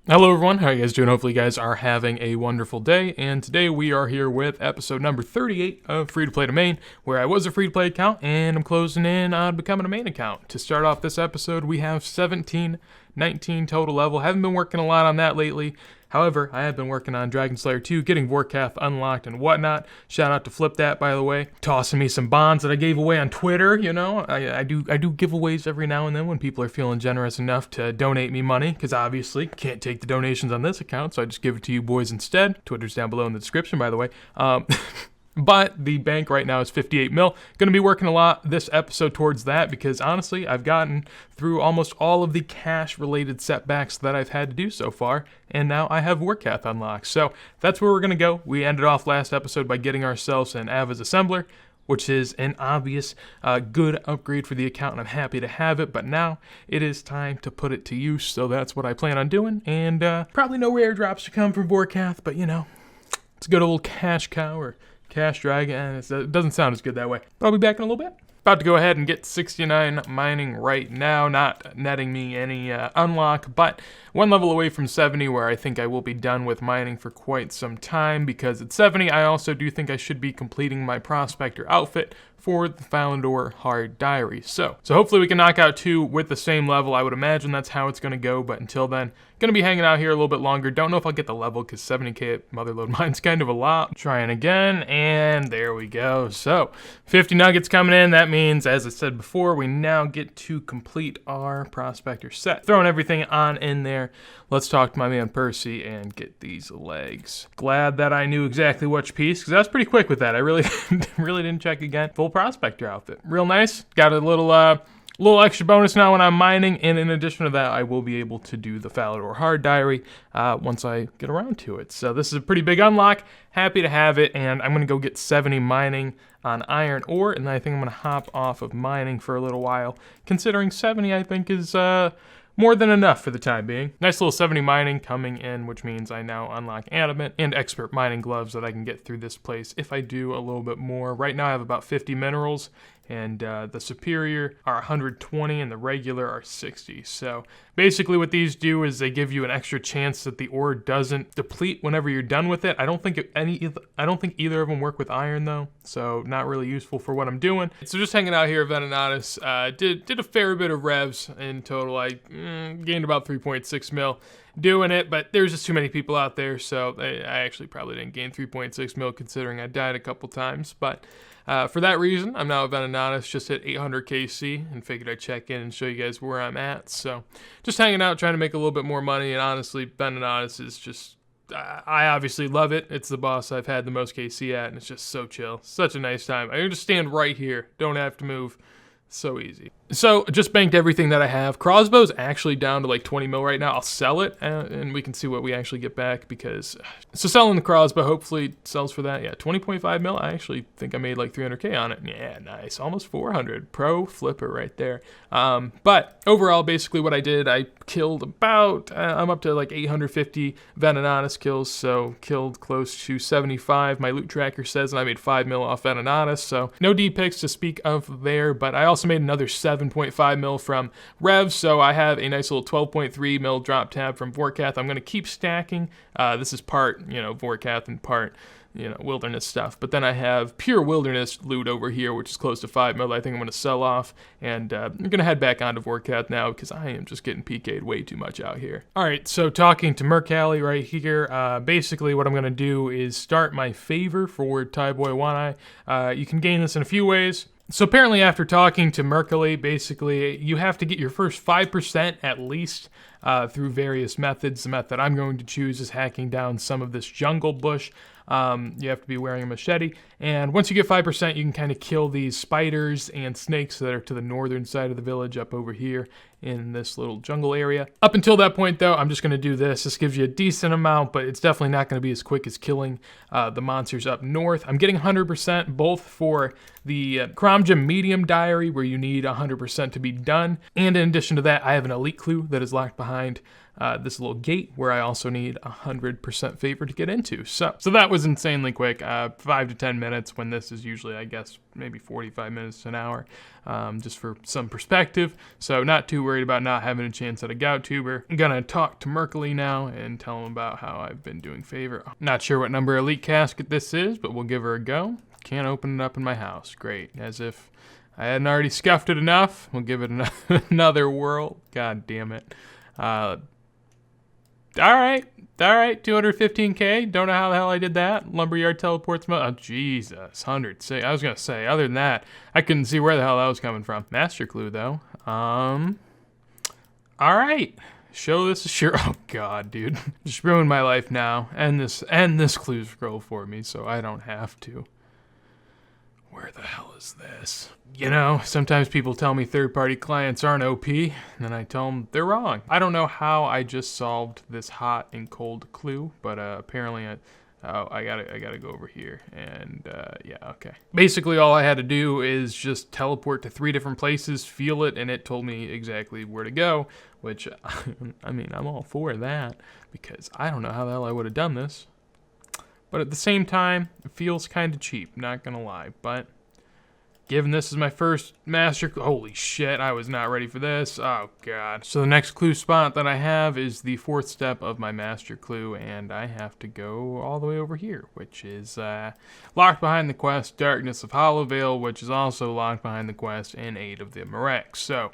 Hello everyone, how are you guys doing? Hopefully you guys are having a wonderful day, and today we are here with episode number 38 of Free to Play to Main, where I was a free to play account and I'm closing in on becoming a main account. To start off this episode, we have 19 total level. Haven't been working a lot on that lately. However, I have been working on Dragon Slayer 2, getting Vorkath unlocked and whatnot. Shout out to Flip That, by the way, tossing me some bonds that I gave away on Twitter. You know, I do giveaways every now and then when people are feeling generous enough to donate me money, because obviously can't take the donations on this account, so I just give it to you boys instead. Twitter's down below in the description, by the way. But the bank right now is 58 mil. Going to be working a lot this episode towards that because honestly, I've gotten through almost all of the cash-related setbacks that I've had to do so far, and now I have Vorkath unlocked. So that's where we're going to go. We ended off last episode by getting ourselves an Ava's Assembler, which is an obvious good upgrade for the account, and I'm happy to have it, but now it is time to put it to use, so that's what I plan on doing, and probably no rare drops to come from Vorkath, but you know, it's a good old cash cow or cash dragon, and it doesn't sound as good that way. But I'll be back in a little bit. About to go ahead and get 69 mining right now, not netting me any unlock, but one level away from 70 where I think I will be done with mining for quite some time, because at 70 I also do think I should be completing my prospector outfit for the Falandor Hard Diary. So hopefully we can knock out 2 with the same level. I would imagine that's how it's going to go, but until then, going to be hanging out here a little bit longer. Don't know if I'll get the level because 70k at Motherload Mine's kind of a lot. Trying again, and there we go. So 50 nuggets coming in. That means, as I said before, we now get to complete our prospector set. Throwing everything on in there. Let's talk to my man Percy and get these legs. Glad that I knew exactly which piece, because I was pretty quick with that. I really didn't check again. Full prospector outfit. Real nice. Got a little extra bonus now when I'm mining, and in addition to that, I will be able to do the Falador Hard Diary once I get around to it. So this is a pretty big unlock. Happy to have it, and I'm going to go get 70 mining on iron ore, and then I think I'm going to hop off of mining for a little while, considering 70 I think is more than enough for the time being. Nice little 70 mining coming in, which means I now unlock animate and expert mining gloves that I can get through this place if I do a little bit more. Right now I have about 50 minerals, and the superior are 120 and the regular are 60. So basically what these do is they give you an extra chance that the ore doesn't deplete whenever you're done with it. I don't think either of them work with iron though, so not really useful for what I'm doing. So just hanging out here at Venenatis, did a fair bit of revs in total. I gained about 3.6 mil doing it, but there's just too many people out there, so I actually probably didn't gain 3.6 mil considering I died a couple times, but for that reason, I'm now at Venenatis, just hit 800 KC, and figured I'd check in and show you guys where I'm at. So just hanging out, trying to make a little bit more money, and honestly, Venenatis is just, I obviously love it. It's the boss I've had the most KC at, and it's just so chill. Such a nice time. I can just stand right here, don't have to move. So easy. So just banked everything that I have. Crossbow's actually down to like 20 mil right now. I'll sell it and we can see what we actually get back, because so selling the crossbow hopefully sells for that. Yeah, 20.5 mil. I actually think I made like 300k on it. Yeah, nice. Almost 400. Pro flipper right there. But overall, basically what I did, I killed about, I'm up to like 850 Venenatis kills, so killed close to 75. My loot tracker says, and I made 5 mil off Venenatis, so no D picks to speak of there, but I also made another 7.5 mil from Rev, so I have a nice little 12.3 mil drop tab from Vorkath. I'm going to keep stacking. This is part, Vorkath and part, wilderness stuff. But then I have pure wilderness loot over here, which is close to 5 mil. I think I'm going to sell off, and I'm going to head back onto Vorkath now because I am just getting PK'd way too much out here. All right, so talking to Mercalli right here, basically what I'm going to do is start my favor for Tyboy One Eye. You can gain this in a few ways. So apparently after talking to Mercalli, basically you have to get your first 5% at least through various methods. The method I'm going to choose is hacking down some of this jungle bush. You have to be wearing a machete, and once you get 5%, you can kind of kill these spiders and snakes that are to the northern side of the village up over here in this little jungle area. Up until that point, though, I'm just going to do this. This gives you a decent amount, but it's definitely not going to be as quick as killing the monsters up north. I'm getting 100% both for the Kromja Medium Diary, where you need 100% to be done, and in addition to that, I have an elite clue that is locked behind behind this little gate where I also need 100% favor to get into. So that was insanely quick, 5 to 10 minutes when this is usually, I guess, maybe 45 minutes to an hour, just for some perspective. So not too worried about not having a chance at a gout tuber. I'm gonna talk to Merkley now and tell him about how I've been doing favor. Not sure what number elite casket this is, but we'll give her a go. Can't open it up in my house. Great, as if I hadn't already scuffed it enough. We'll give it another whirl. God damn it. All right, 215K. Don't know how the hell I did that. Lumberyard teleports. Oh, Jesus, 100. I was gonna say, other than that, I couldn't see where the hell that was coming from. Master clue though. All right. Show this sure. Oh God, dude, just ruined my life now. End this clue scroll for me, so I don't have to. Where the hell is this? You know, sometimes people tell me third-party clients aren't OP, and then I tell them they're wrong. I don't know how I just solved this hot and cold clue, but apparently I gotta go over here, and yeah, okay. Basically, all I had to do is just teleport to 3 different places, feel it, and it told me exactly where to go, which, I mean, I'm all for that, because I don't know how the hell I would have done this. But at the same time, it feels kind of cheap, not gonna lie. But given this is my first master, holy shit, I was not ready for this. Oh God. So the next clue spot that I have is the 4th step of my master clue, and I have to go all the way over here, which is locked behind the quest, Darkness of Hollowvale, which is also locked behind the quest, and 8 of the Marex. So,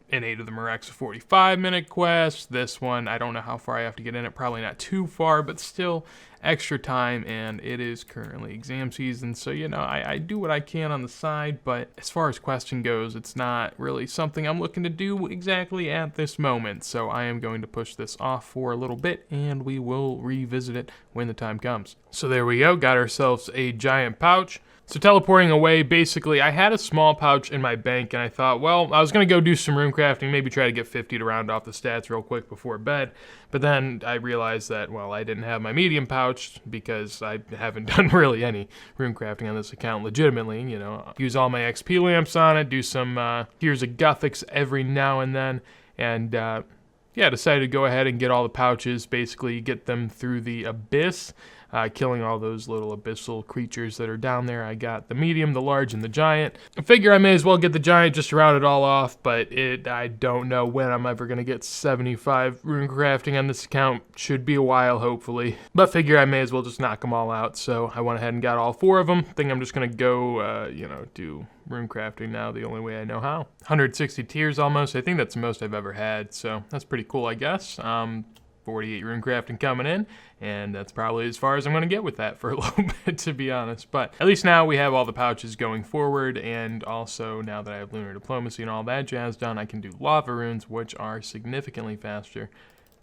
in 8 of the Marex, a 45-minute quest. This one, I don't know how far I have to get in it. Probably not too far, but still extra time, and it is currently exam season. So, you know, I do what I can on the side, but as far as questing goes, it's not really something I'm looking to do exactly at this moment. So I am going to push this off for a little bit, and we will revisit it when the time comes. So there we go. Got ourselves a giant pouch. So teleporting away, basically, I had a small pouch in my bank, and I thought, well, I was going to go do some rune crafting, maybe try to get 50 to round off the stats real quick before bed. But then I realized that, well, I didn't have my medium pouch because I haven't done really any rune crafting on this account legitimately, you know. Use all my XP lamps on it, do some Tears of Guthix every now and then, and yeah, decided to go ahead and get all the pouches, basically get them through the abyss, killing all those little abyssal creatures that are down there. I got the medium, the large, and the giant. I figure I may as well get the giant just to round it all off, but I don't know when I'm ever going to get 75 rune crafting on this account. Should be a while, hopefully. But figure I may as well just knock them all out, so I went ahead and got all 4 of them. Think I'm just going to go, you know, do rune crafting now the only way I know how. 160 tiers almost. I think that's the most I've ever had, so that's pretty cool, I guess. 48 rune crafting coming in, and that's probably as far as I'm going to get with that for a little bit, to be honest. But at least now we have all the pouches going forward, and also now that I have lunar diplomacy and all that jazz done, I can do lava runes, which are significantly faster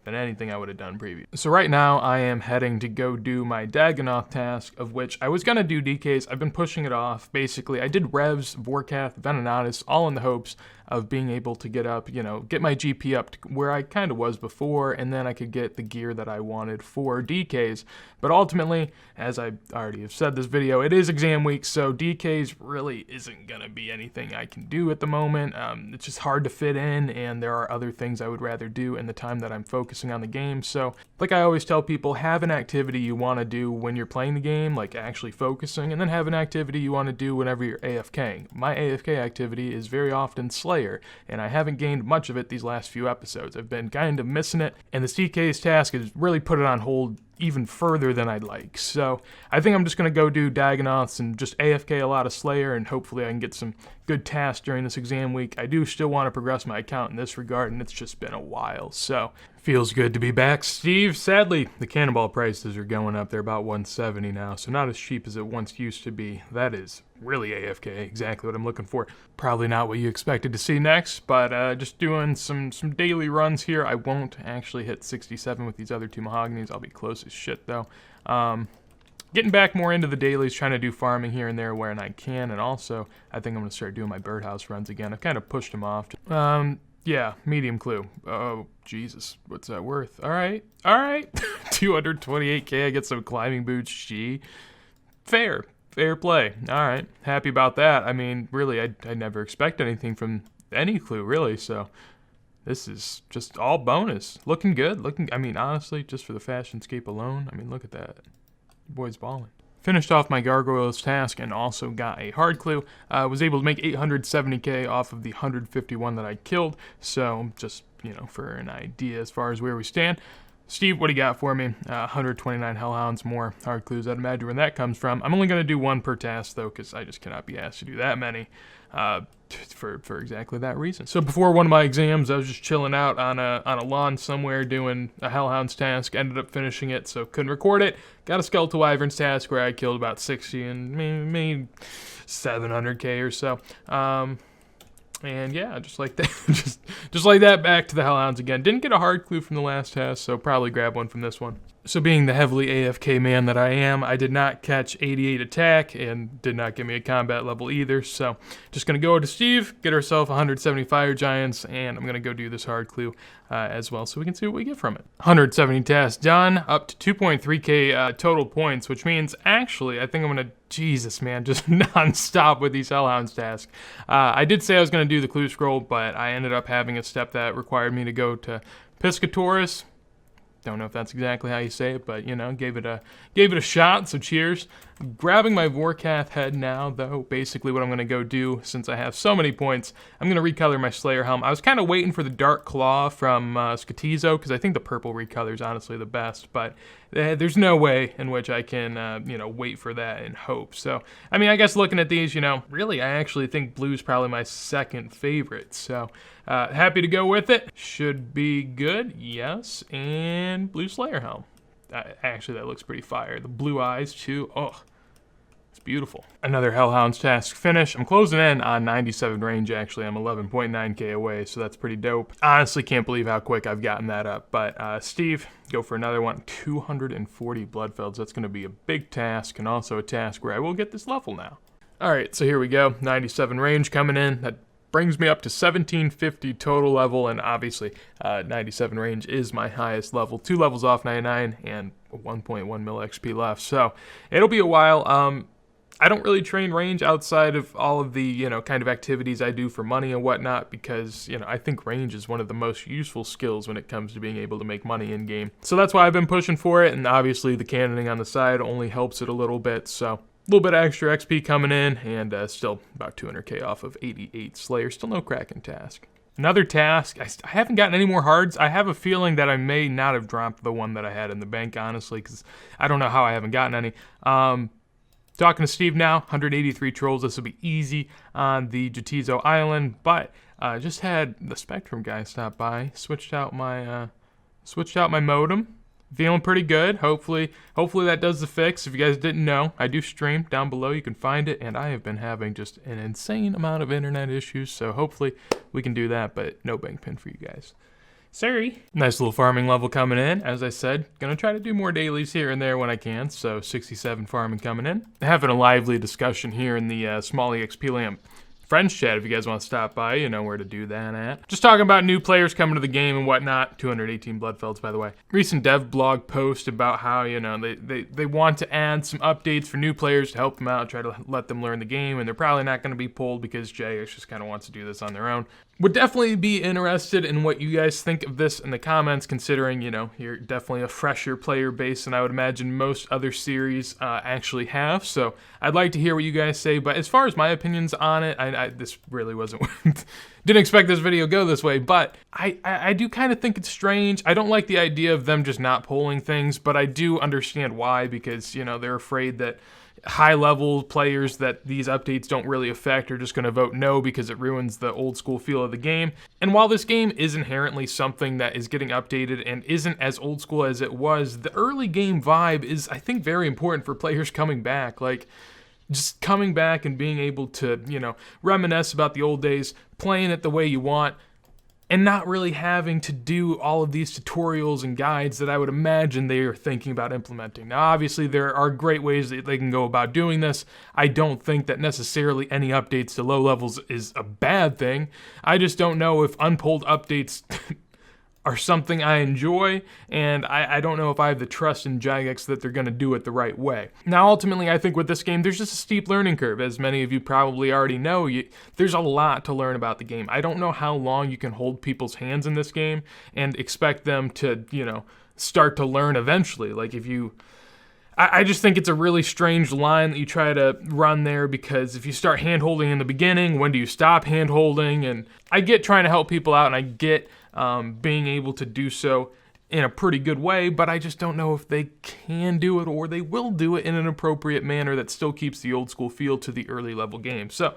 than anything I would have done previously. So right now I am heading to go do my Dagonoth task, of which I was going to do DKs. I've been pushing it off. Basically, I did Revs, Vorkath, Venenatus, all in the hopes of being able to get up, you know, get my GP up to where I kind of was before, and then I could get the gear that I wanted for DKs. But ultimately, as I already have said this video, it is exam week, so DKs really isn't going to be anything I can do at the moment. It's just hard to fit in, and there are other things I would rather do in the time that I'm focusing on the game. So, like I always tell people, have an activity you want to do when you're playing the game, like actually focusing, and then have an activity you want to do whenever you're AFKing. My AFK activity is very often Slayer, and I haven't gained much of it these last few episodes. I've been kind of missing it, and this DK's task has really put it on hold even further than I'd like. So I think I'm just going to go do Dagonoths and just AFK a lot of Slayer, and hopefully I can get some good tasks during this exam week. I do still want to progress my account in this regard, and it's just been a while, so feels good to be back, Steve. Sadly, the cannonball prices are going up. They're about 170 now, so not as cheap as it once used to be. That is really AFK, exactly what I'm looking for. Probably not what you expected to see next, but just doing some daily runs here. I won't actually hit 67 with these other 2 mahoganies. I'll be close as shit, though. Getting back more into the dailies, trying to do farming here and there when I can, and also I think I'm going to start doing my birdhouse runs again. I've kind of pushed them off. Yeah, medium clue. Oh, Jesus. What's that worth? All right. 228k, I get some climbing boots. Gee. Fair play. All right. Happy about that. I mean, really, I never expect anything from any clue, really, so This is just all bonus. Looking good. I mean, honestly, just for the Fashionscape alone, I mean, look at that. Boy's balling. Finished off my Gargoyles task and also got a hard clue. Was able to make 870k off of the 151 that I killed. So just, you know, for an idea as far as where we stand. Steve, what do you got for me? 129 Hellhounds, more hard clues. I'd imagine where that comes from. I'm only going to do one per task, though, because I just cannot be asked to do that many for exactly that reason. So before one of my exams, I was just chilling out on a lawn somewhere doing a Hellhounds task. Ended up finishing it, so couldn't record it. Got a Skeletal Wyverns task where I killed about 60 and maybe 700k or so. And yeah, just like that, just like that, back to the Hellhounds again. Didn't get a hard clue from the last test, so probably grab one from this one. So being the heavily AFK man that I am, I did not catch 88 attack and did not give me a combat level either. So just going to go to Steve, get ourselves 170 fire giants, and I'm going to go do this hard clue as well so we can see what we get from it. 170 tasks done, up to 2.3k total points, which means actually I think I'm going to, Jesus man, just non-stop with these Hellhounds tasks. I did say I was going to do the clue scroll, but I ended up having a step that required me to go to Piscatoris. Don't know if that's exactly how you say it, but you know, gave it a shot, so cheers. Grabbing my Vorkath head now, though, basically what I'm going to go do, since I have so many points, I'm going to recolor my Slayer helm. I was kind of waiting for the Dark Claw from Skatizo, because I think the purple recolor is honestly the best, but there's no way in which I can, you know, wait for that and hope. So, I mean, I guess looking at these, you know, really, I actually think blue's probably my second favorite, so happy to go with it. Should be good, yes, and blue Slayer helm. Actually, that looks pretty fire. The blue eyes, too. Oh, it's beautiful. Another Hellhounds task finish. I'm closing in on 97 range, actually. I'm 11.9k away, so that's pretty dope. Honestly, can't believe how quick I've gotten that up. But Steve, go for another one. 240 Bloodfelds. That's going to be a big task, and also a task where I will get this level now. All right, so here we go. 97 range coming in. That brings me up to 1750 total level, and obviously 97 range is my highest level. 2 levels off 99 and 1.1 mil XP left, so it'll be a while. I don't really train range outside of all of the, you know, kind of activities I do for money and whatnot, because, you know, I think range is one of the most useful skills when it comes to being able to make money in game. So that's why I've been pushing for it, and obviously the cannoning on the side only helps it a little bit, so a little bit of extra XP coming in, and still about 200k off of 88 Slayer. Still no Kraken task. Another task, I haven't gotten any more hards. I have a feeling that I may not have dropped the one that I had in the bank, honestly, because I don't know how I haven't gotten any. Talking to Steve now, 183 trolls. This will be easy on the Jatizo Island, but just had the Spectrum guy stop by, switched out my modem. Feeling pretty good. Hopefully that does the fix. If you guys didn't know, I do stream down below. You can find it, and I have been having just an insane amount of internet issues, so hopefully we can do that, but no bank pin for you guys. Sorry. Nice little farming level coming in. As I said, gonna try to do more dailies here and there when I can, so 67 farming coming in. Having a lively discussion here in the Smallexplamp Friends chat. If you guys want to stop by, you know where to do that at. Just talking about new players coming to the game and whatnot. 218 Bloodfelds, by the way. Recent dev blog post about how, you know, they want to add some updates for new players to help them out, try to let them learn the game, and they're probably not going to be pulled because JX just kind of wants to do this on their own. Would definitely be interested in what you guys think of this in the comments, considering, you know, you're definitely a fresher player base than I would imagine most other series actually have. So I'd like to hear what you guys say. But as far as my opinions on it, this really wasn't, didn't expect this video to go this way, but I do kind of think it's strange. I don't like the idea of them just not polling things, but I do understand why, because, you know, they're afraid that high-level players that these updates don't really affect are just going to vote no because it ruins the old-school feel of the game. And while this game is inherently something that is getting updated and isn't as old-school as it was, the early game vibe is, I think, very important for players coming back. Like, just coming back and being able to, you know, reminisce about the old days, playing it the way you want, and not really having to do all of these tutorials and guides that I would imagine they are thinking about implementing. Now, obviously, there are great ways that they can go about doing this. I don't think that necessarily any updates to low levels is a bad thing. I just don't know if unpulled updates are something I enjoy, and I don't know if I have the trust in Jagex that they're going to do it the right way. Now, ultimately, I think with this game, there's just a steep learning curve. As many of you probably already know, there's a lot to learn about the game. I don't know how long you can hold people's hands in this game and expect them to, start to learn eventually. Like, I just think it's a really strange line that you try to run there, because if you start hand-holding in the beginning, when do you stop hand-holding? And I get trying to help people out, and I get being able to do so in a pretty good way, but I just don't know if they can do it or they will do it in an appropriate manner that still keeps the old school feel to the early level game. So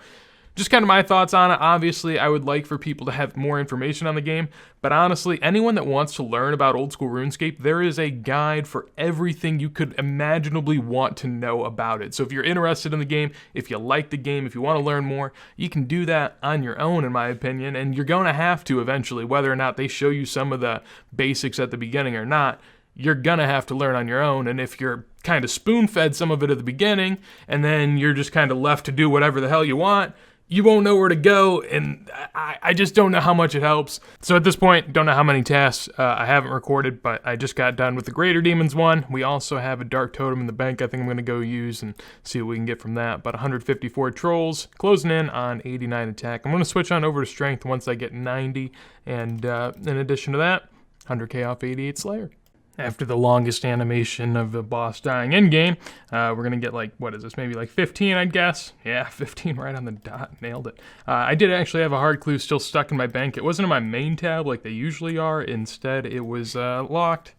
just kind of my thoughts on it. Obviously, I would like for people to have more information on the game, but honestly, anyone that wants to learn about old school RuneScape, there is a guide for everything you could imaginably want to know about it. So if you're interested in the game, if you like the game, if you want to learn more, you can do that on your own, in my opinion, and you're going to have to eventually, whether or not they show you some of the basics at the beginning or not. You're gonna have to learn on your own, and if you're kind of spoon-fed some of it at the beginning, and then you're just kind of left to do whatever the hell you want, you won't know where to go, and I just don't know how much it helps. So at this point, don't know how many tasks I haven't recorded, but I just got done with the Greater Demons one. We also have a Dark Totem in the bank I think I'm going to go use and see what we can get from that. But 154 Trolls, closing in on 89 attack. I'm going to switch on over to Strength once I get 90, and in addition to that, 100k off 88 Slayer. After the longest animation of the boss dying in-game, we're going to get what is this, maybe 15, I'd guess? Yeah, 15 right on the dot, nailed it. I did actually have a hard clue still stuck in my bank. It wasn't in my main tab like they usually are. Instead, it was locked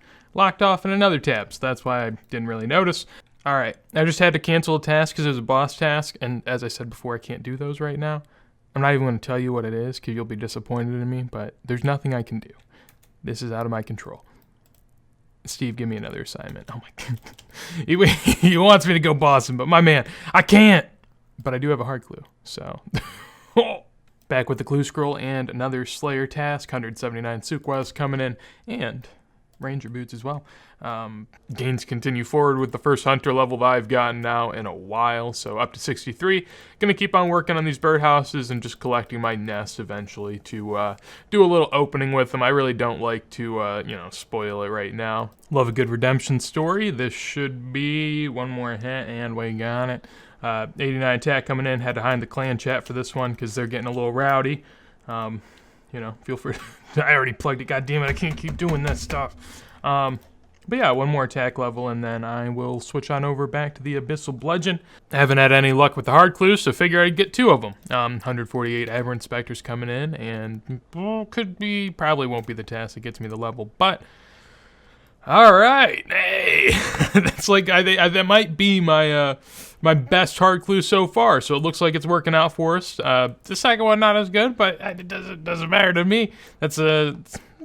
off in another tab, so that's why I didn't really notice. Alright, I just had to cancel a task because it was a boss task, and as I said before, I can't do those right now. I'm not even going to tell you what it is because you'll be disappointed in me, but there's nothing I can do. This is out of my control. Steve, give me another assignment. Oh my God. He wants me to go bossing, but my man, I can't. But I do have a hard clue, so. Back with the clue scroll and another Slayer task, 179 Sukwas coming in, and Ranger boots as well. Gains continue forward with the first hunter level that I've gotten now in a while, so up to 63. Gonna keep on working on these birdhouses and just collecting my nests eventually to do a little opening with them. I really don't like to, spoil it right now. Love a good redemption story. This should be one more hit, and we got it. 89 attack coming in. Had to hide the clan chat for this one because they're getting a little rowdy. Feel free. I already plugged it. God damn it! I can't keep doing that stuff. But yeah, one more attack level, and then I will switch on over back to the Abyssal Bludgeon. I haven't had any luck with the hard clues, so figure I'd get 2 of them. 148 Aberrant Specters coming in, and probably won't be the task that gets me the level, but all right, hey, that's that might be my my best hard clue so far. So it looks like it's working out for us. The second one not as good, but it doesn't matter to me. That's a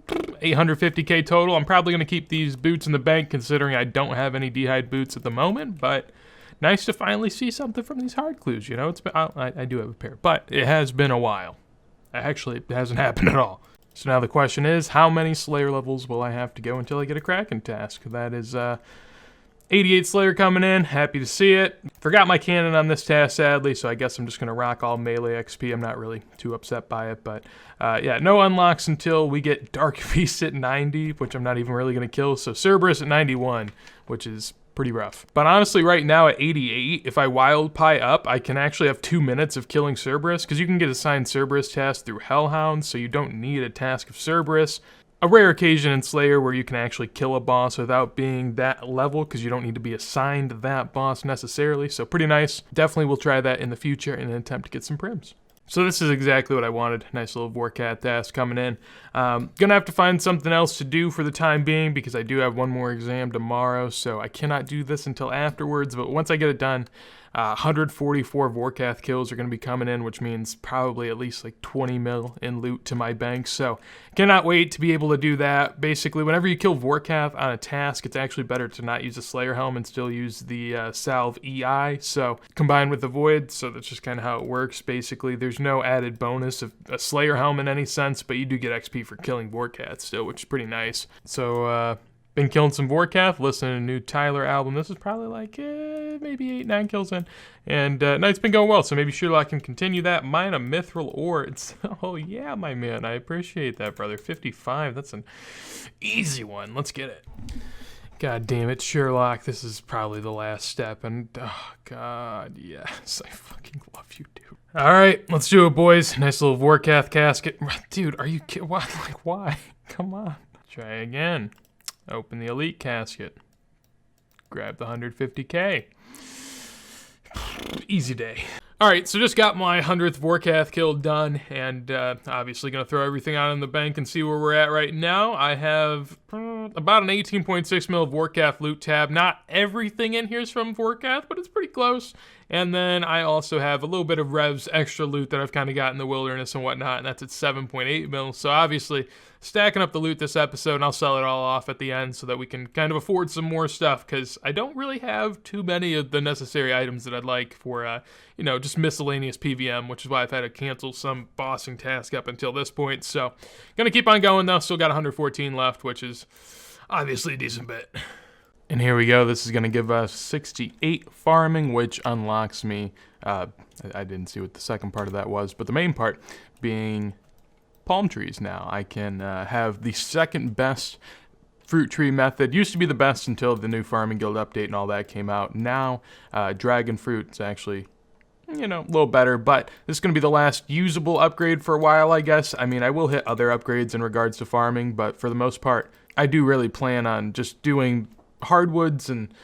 850k total. I'm probably going to keep these boots in the bank considering I don't have any D'hide boots at the moment, but nice to finally see something from these hard clues, It's been, I do have a pair, but it has been a while. Actually, it hasn't happened at all. So now the question is, how many Slayer levels will I have to go until I get a Kraken task? That is 88 Slayer coming in, happy to see it. Forgot my cannon on this task, sadly, so I guess I'm just going to rock all melee XP. I'm not really too upset by it, but yeah, no unlocks until we get Dark Beast at 90, which I'm not even really going to kill, so Cerberus at 91, which is pretty rough. But honestly, right now at 88, if I wild pie up, I can actually have 2 minutes of killing Cerberus, because you can get assigned Cerberus tasks through Hellhounds, so you don't need a task of Cerberus. A rare occasion in Slayer where you can actually kill a boss without being that level, because you don't need to be assigned that boss necessarily, so pretty nice. Definitely will try that in the future in an attempt to get some prims. So this is exactly what I wanted. Nice little Vorcat task coming in. Gonna have to find something else to do for the time being because I do have one more exam tomorrow, so I cannot do this until afterwards, but once I get it done, 144 Vorkath kills are going to be coming in, which means probably at least 20 mil in loot to my bank, so cannot wait to be able to do that. Basically, whenever you kill Vorkath on a task, it's actually better to not use a Slayer Helm and still use the Salve EI, so combined with the Void, so that's just kind of how it works. Basically, there's no added bonus of a Slayer Helm in any sense, but you do get XP for killing Vorkath still, which is pretty nice. So, Been killing some Vorkath, listening to a new Tyler album. This is probably like maybe 8-9 kills in. And night's been going well, so maybe sure I can continue that. Mine a mithril ore. It's, oh yeah, my man. I appreciate that, brother. 55, that's an easy one. Let's get it. God damn it, Sherlock. This is probably the last step. And, oh, God, yes. I fucking love you, dude. All right, let's do it, boys. Nice little Vorkath casket. Dude, are you kidding? Why? Like, why? Come on. Try again. Open the elite casket. Grab the 150k. Easy day. Alright, so just got my 100th Vorkath kill done, and obviously going to throw everything out in the bank and see where we're at right now. I have about an 18.6 mil Vorkath loot tab. Not everything in here is from Vorkath, but it's pretty close. And then I also have a little bit of Rev's extra loot that I've kind of got in the wilderness and whatnot, and that's at 7.8 mil. So obviously, stacking up the loot this episode, and I'll sell it all off at the end so that we can kind of afford some more stuff, because I don't really have too many of the necessary items that I'd like for, you know, just miscellaneous PVM, which is why I've had to cancel some bossing task up until this point. So, gonna keep on going though. Still got 114 left, which is obviously a decent bit. And here we go. This is going to give us 68 farming, which unlocks me. I didn't see what the second part of that was, but the main part being palm trees now. I can have the second best fruit tree method. Used to be the best until the new Farming Guild update and all that came out. Now, dragon fruit is actually, you know, a little better, but this is going to be the last usable upgrade for a while, I guess. I mean, I will hit other upgrades in regards to farming, but for the most part, I do really plan on just doing hardwoods and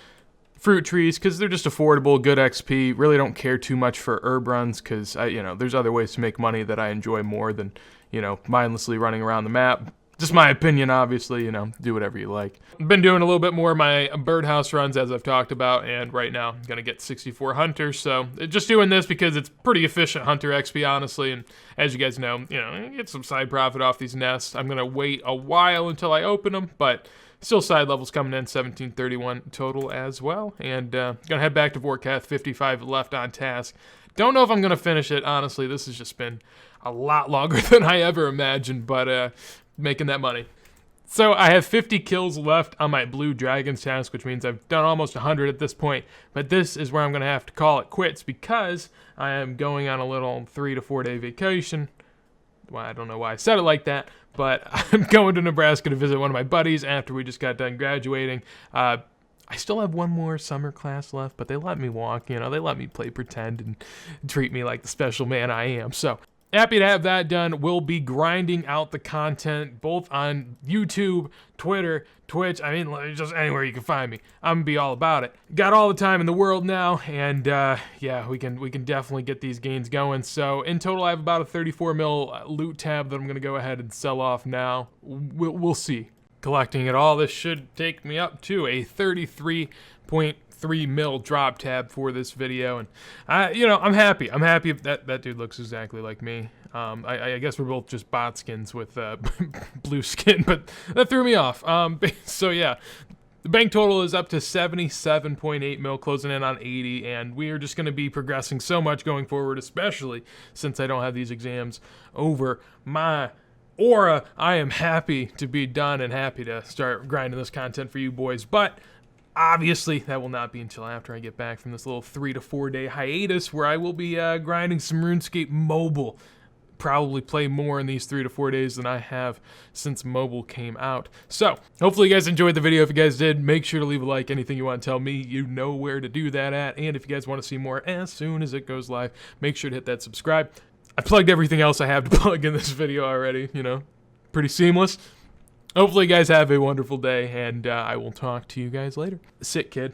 fruit trees because they're just affordable, good XP. Really don't care too much for herb runs because you know, there's other ways to make money that I enjoy more than, you know, mindlessly running around the map. Just my opinion, obviously, you know, do whatever you like. I've been doing a little bit more of my birdhouse runs, as I've talked about, and right now I'm going to get 64 hunters, so just doing this because it's pretty efficient hunter XP, honestly, and as you guys know, get some side profit off these nests. I'm going to wait a while until I open them, but still side levels coming in, 1731 total as well, and going to head back to Vorkath, 55 left on task. Don't know if I'm going to finish it, honestly. This has just been a lot longer than I ever imagined, but making that money. So I have 50 kills left on my blue dragons task, which means I've done almost 100 at this point, but this is where I'm going to have to call it quits because I am going on a little 3 to 4 day vacation. Well, I don't know why I said it like that, but I'm going to Nebraska to visit one of my buddies after we just got done graduating. I still have one more summer class left, but they let me walk, they let me play pretend and treat me like the special man I am. So happy to have that done. We'll be grinding out the content both on YouTube, Twitter, Twitch. I mean, just anywhere you can find me. I'm gonna be all about it. Got all the time in the world now, and yeah, we can definitely get these gains going. So in total, I have about a 34 mil loot tab that I'm gonna go ahead and sell off now. We'll see. Collecting it all, this should take me up to a 33.3 mil drop tab for this video, and I'm happy. I'm happy that dude looks exactly like me. I guess we're both just bot skins with blue skin, but that threw me off. So yeah, the bank total is up to 77.8 mil, closing in on 80, and we are just going to be progressing so much going forward, especially since I don't have these exams over my aura. I am happy to be done and happy to start grinding this content for you boys, but obviously that will not be until after I get back from this little 3 to 4 day hiatus where I will be grinding some RuneScape mobile. Probably play more in these 3 to 4 days than I have since mobile came out. So hopefully you guys enjoyed the video. If you guys did, make sure to leave a like. Anything you want to tell me, you know where to do that at. And if you guys want to see more as soon as it goes live, make sure to hit that subscribe. I plugged everything else I have to plug in this video already, pretty seamless. Hopefully you guys have a wonderful day, and I will talk to you guys later. Sit, kid.